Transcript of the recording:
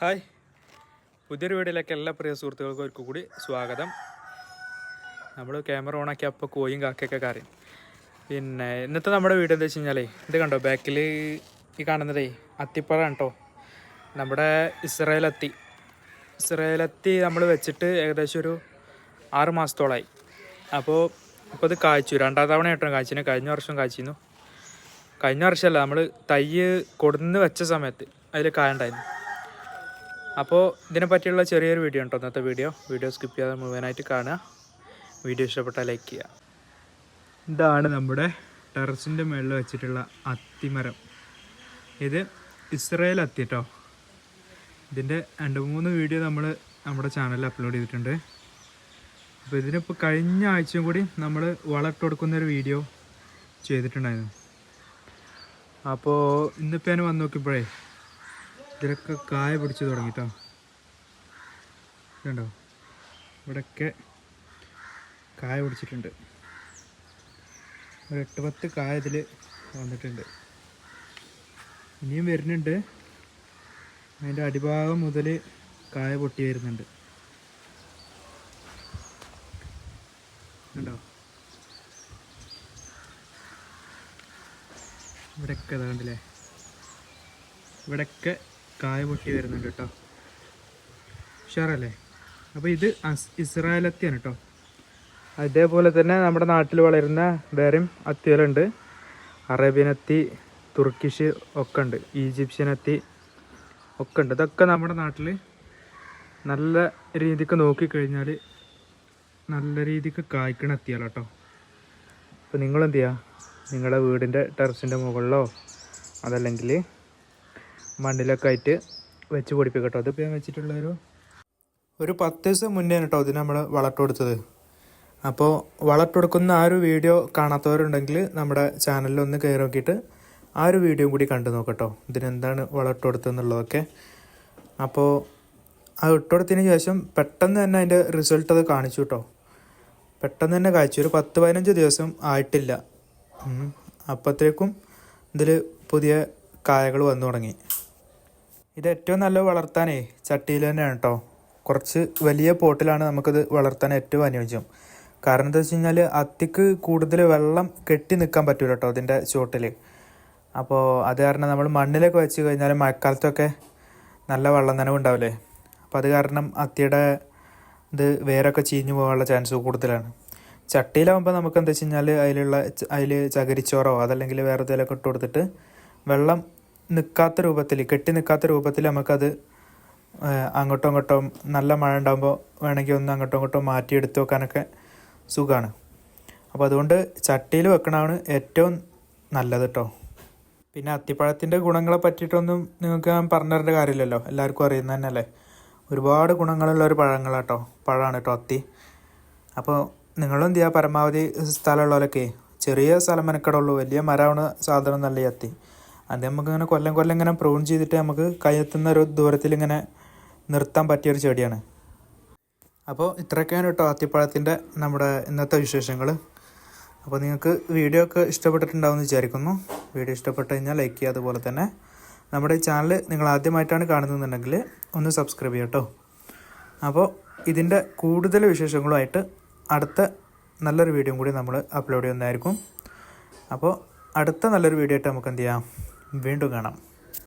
Hi, പുതിയൊരു വീഡിയോയിലേക്ക് എല്ലാ പ്രിയ സുഹൃത്തുക്കൾക്കും ഒരിക്കൽ കൂടി സ്വാഗതം. നമ്മൾ ക്യാമറ ഓണാക്കി അപ്പോൾ കോയും കാക്കയൊക്കെ കറിയും. പിന്നെ ഇന്നത്തെ നമ്മുടെ വീഡിയോ എന്താ വെച്ച് കഴിഞ്ഞാൽ, ഇത് കണ്ടോ ബാക്കിൽ ഈ കാണുന്നതേ അത്തിപ്പഴമാണ് കേട്ടോ. നമ്മുടെ ഇസ്രായേലത്തി നമ്മൾ വെച്ചിട്ട് ഏകദേശം ഒരു 6 മാസത്തോളമായി. അപ്പോൾ ഇത് കായ്ച്ചു, രണ്ടാം തവണയായിട്ടാണ് കായ്ച്ചിന്. കഴിഞ്ഞ വർഷം കായ്ച്ചിരുന്നു. കഴിഞ്ഞ വർഷമല്ല, നമ്മൾ തൈ കൊടുന്ന് വെച്ച സമയത്ത് അതിൽ കായുണ്ടായിരുന്നു. അപ്പോൾ ഇതിനെ പറ്റിയുള്ള ചെറിയൊരു വീഡിയോ ഉണ്ടോ ഇന്നത്തെ വീഡിയോ സ്കിപ്പ് ചെയ്യാതെ മുഴുവനായിട്ട് കാണുക. വീഡിയോ ഇഷ്ടപ്പെട്ടാൽ ലൈക്ക് ചെയ്യുക. ഇതാണ് നമ്മുടെ ടെറസിൻ്റെ മുകളിൽ വെച്ചിട്ടുള്ള അത്തിമരം. ഇത് ഇസ്രായേൽ അത്തി കേട്ടോ. ഇതിൻ്റെ 2-3 വീഡിയോ നമ്മൾ നമ്മുടെ ചാനലിൽ അപ്ലോഡ് ചെയ്തിട്ടുണ്ട്. അപ്പോൾ ഇതിനിപ്പോൾ കഴിഞ്ഞ ആഴ്ചയും കൂടി നമ്മൾ വളമിട്ട് കൊടുക്കുന്നൊരു വീഡിയോ ചെയ്തിട്ടുണ്ടായിരുന്നു. അപ്പോൾ ഇന്നിപ്പോൾ ഞാൻ വന്ന് നോക്കിയപ്പോഴേ ഇതിലൊക്കെ കായ പിടിച്ച് തുടങ്ങി കേട്ടോ. കണ്ടോ, ഇവിടെയൊക്കെ കായ പിടിച്ചിട്ടുണ്ട്. ഒരു 8-10 കായ ഇതിൽ വന്നിട്ടുണ്ട്. ഇനിയും വരുന്നുണ്ട്. അതിൻ്റെ അടിഭാഗം മുതൽ കായ പൊട്ടി വരുന്നുണ്ട്. കണ്ടോ, ഇവിടെയൊക്കെ കണ്ടില്ലേ, ഇവിടെയൊക്കെ കായ പൊട്ടി വരുന്നുണ്ട് കേട്ടോ. ഉഷാറല്ലേ? അപ്പോൾ ഇത് ഇസ്രായേലത്തിയാണ് കേട്ടോ. അതേപോലെ തന്നെ നമ്മുടെ നാട്ടിൽ വളരുന്ന വേറെയും അത്തികളുണ്ട്. അറേബ്യൻ അത്തി, തുർക്കിഷ് ഒക്കെ ഉണ്ട്, ഈജിപ്ഷ്യൻ അത്തി ഒക്കെ ഉണ്ട്. ഇതൊക്കെ നമ്മുടെ നാട്ടിൽ നല്ല രീതിക്ക് നോക്കിക്കഴിഞ്ഞാൽ നല്ല രീതിക്ക് കായ്ക്കണ അത്തിയാണ് കേട്ടോ. അപ്പോൾ നിങ്ങളെന്ത് ചെയ്യുക, നിങ്ങളുടെ വീടിൻ്റെ ടെറസിൻ്റെ മുകളിലോ അതല്ലെങ്കിൽ മണ്ണിലൊക്കെ ആയിട്ട് വെച്ച് പൊടിപ്പിക്കും കേട്ടോ. അതിപ്പോൾ ഞാൻ വെച്ചിട്ടുള്ള ഒരു 10 ദിവസം മുന്നേ കേട്ടോ ഇതിന് നമ്മൾ വളമിട്ട് കൊടുത്തത്. അപ്പോൾ വളമിട്ട് കൊടുക്കുന്ന ആ ഒരു വീഡിയോ കാണാത്തവരുണ്ടെങ്കിൽ നമ്മുടെ ചാനലിൽ ഒന്ന് കയറി നോക്കിയിട്ട് ആ ഒരു വീഡിയോ കൂടി കണ്ടു നോക്കട്ടോ, ഇതിനെന്താണ് വളമിട്ട് കൊടുത്തതെന്നുള്ളതൊക്കെ. അപ്പോൾ അത് ഇട്ട് കൊടുത്തതിന് ശേഷം പെട്ടെന്ന് തന്നെ അതിൻ്റെ റിസൾട്ട് അത് കാണിച്ചു കേട്ടോ. പെട്ടെന്ന് തന്നെ കായ്ച്ചു. ഒരു 10-15 ദിവസം ആയിട്ടില്ല. അപ്പോഴത്തേക്കും ഇതിൽ പുതിയ കായകൾ വന്നു തുടങ്ങി. ഇത് ഏറ്റവും നല്ല വളർത്താനേ ചട്ടിയിൽ തന്നെയാണ് കേട്ടോ. കുറച്ച് വലിയ പോട്ടിലാണ് നമുക്കിത് വളർത്താൻ ഏറ്റവും അനുയോജ്യം. കാരണം എന്താ വെച്ച് കഴിഞ്ഞാൽ അത്തിക്ക് കൂടുതൽ വെള്ളം കെട്ടി നിൽക്കാൻ പറ്റില്ല കേട്ടോ അതിൻ്റെ ചുവട്ടിൽ. അപ്പോൾ അത് കാരണം നമ്മൾ മണ്ണിലൊക്കെ വെച്ച് കഴിഞ്ഞാൽ മഴക്കാലത്തൊക്കെ നല്ല വെള്ളം നനവ് ഉണ്ടാവില്ലേ. അപ്പോൾ അത് കാരണം അത്തിയുടെ ഇത് വേരൊക്കെ ചീഞ്ഞു പോകാനുള്ള ചാൻസ് കൂടുതലാണ്. ചട്ടിയിലാകുമ്പോൾ നമുക്ക് എന്താ വെച്ച് കഴിഞ്ഞാൽ അതിൽ ചകിരിച്ചോറോ അതല്ലെങ്കിൽ വേറെ എന്തെങ്കിലുമൊക്കെ ഇട്ട് കൊടുത്തിട്ട് വെള്ളം നിൽക്കാത്ത രൂപത്തിൽ, കെട്ടി നിൽക്കാത്ത രൂപത്തിൽ നമുക്കത് അങ്ങോട്ടും ഇങ്ങോട്ടും നല്ല മഴ ഉണ്ടാകുമ്പോൾ വേണമെങ്കിൽ ഒന്ന് അങ്ങോട്ടും ഇങ്ങോട്ടും മാറ്റി എടുത്ത് വെക്കാനൊക്കെ സുഖമാണ്. അപ്പോൾ അതുകൊണ്ട് ചട്ടിയിൽ വെക്കണതാണ് ഏറ്റവും നല്ലത് കേട്ടോ. പിന്നെ അത്തിപ്പഴത്തിൻ്റെ ഗുണങ്ങളെ പറ്റിയിട്ടൊന്നും നിങ്ങൾക്ക് ഞാൻ പറഞ്ഞു തരേണ്ട കാര്യമില്ലല്ലോ, എല്ലാവർക്കും അറിയുന്നത് തന്നെയല്ലേ. ഒരുപാട് ഗുണങ്ങളുള്ള ഒരു പഴമാണ് കേട്ടോ അത്തി. അപ്പോൾ നിങ്ങളും എന്ത് ചെയ്യുക, പരമാവധി സ്ഥലമുള്ളവരൊക്കെ ചെറിയ സ്ഥലം മെനക്കെടുള്ളൂ, വലിയ മരമാണ് സാധനം നല്ല ഈ അത്തി. അത് നമുക്കിങ്ങനെ കൊല്ലം ഇങ്ങനെ പ്രൂൺ ചെയ്തിട്ട് നമുക്ക് കയ്യെത്തുന്ന ഒരു ദൂരത്തിൽ ഇങ്ങനെ നിർത്താൻ പറ്റിയൊരു ചെടിയാണ്. അപ്പോൾ ഇത്രയൊക്കെയാണ് കേട്ടോ അത്തിപ്പഴത്തിൻ്റെ നമ്മുടെ ഇന്നത്തെ വിശേഷങ്ങൾ. അപ്പോൾ നിങ്ങൾക്ക് വീഡിയോ ഒക്കെ ഇഷ്ടപ്പെട്ടിട്ടുണ്ടാവുമെന്ന് വിചാരിക്കുന്നു. വീഡിയോ ഇഷ്ടപ്പെട്ട് കഴിഞ്ഞാൽ ലൈക്ക് ചെയ്യുക. അതുപോലെ തന്നെ നമ്മുടെ ഈ ചാനൽ നിങ്ങൾ ആദ്യമായിട്ടാണ് കാണുന്നതെന്നുണ്ടെങ്കിൽ ഒന്ന് സബ്സ്ക്രൈബ് ചെയ്യുക കേട്ടോ. അപ്പോൾ ഇതിൻ്റെ കൂടുതൽ വിശേഷങ്ങളുമായിട്ട് അടുത്ത നല്ലൊരു വീഡിയോ കൂടി നമ്മൾ അപ്ലോഡ് ചെയ്യുന്നതായിരിക്കും. അപ്പോൾ അടുത്ത നല്ലൊരു വീഡിയോ ആയിട്ട് നമുക്ക് എന്ത് ചെയ്യാം, വീണ്ടും കാണാം.